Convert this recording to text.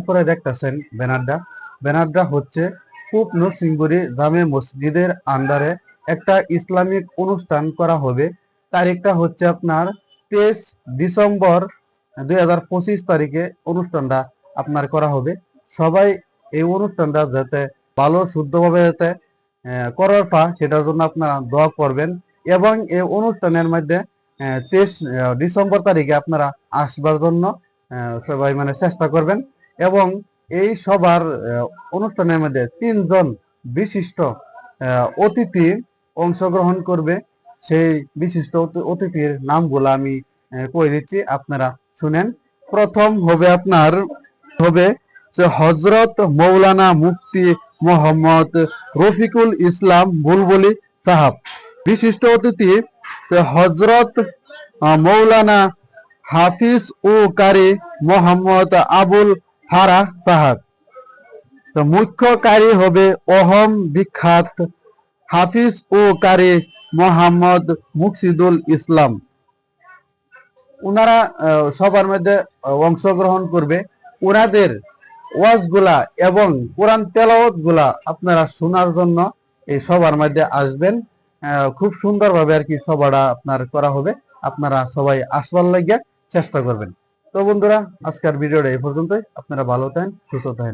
উপরে দেখতেছেন ব্যানারটা হচ্ছে পূব নরসিংদী জামে মসজিদের আন্ডারে একটা ইসলামিক অনুষ্ঠান করা হবে। তারিখটা হচ্ছে আপনার 23 ডিসেম্বর 2025 তারিখে অনুষ্ঠানটা আপনার করা হবে। সবাই এই অনুষ্ঠানটা যাতে ভালো শুদ্ধভাবে যাতে করার সেটার জন্য আপনারা দোয়া করবেন এবং এই অনুষ্ঠানের মধ্যে 23 ডিসেম্বর তারিখে আপনারা আসবার জন্য সবাই মানে চেষ্টা করবেন। এবং এই সবার অনুষ্ঠানের মধ্যে 3 জন বিশিষ্ট অতিথি অংশগ্রহণ করবে। সেই বিশিষ্ট অতিথির নামগুলো আমি কয়ে দিচ্ছি, আপনারা শুনেন। প্রথম হবে যে হজরত মৌলানা মুফতি মোহাম্মদ রফিকুল ইসলাম বুলবুলি সাহাব। বিশিষ্ট অতিথি হজরত মৌলানা হাফিজ ও কারি মোহাম্মদ আবুল ফারাহ সাহাব। তো মুখ্য কারি হবে অহম বিখ্যাত হাফিজ ও কারি মোহাম্মদ মুকসিদুল ইসলাম। ওনারা সবার মধ্যে অংশগ্রহণ করবে। ওনাদের ওয়াজগুলা এবং কোরআন তেলাওয়াত গুলা আপনারা শোনার জন্য এই সবার মধ্যে আসবেন। খুব সুন্দরভাবে আর কি সভাটা আপনার করা হবে। আপনারা সবাই আসবার লাগিয়ে চেষ্টা করবেন। তো বন্ধুরা, আজকের ভিডিওটা এই পর্যন্তই। আপনারা ভালো থাকেন, সুস্থ থাকেন।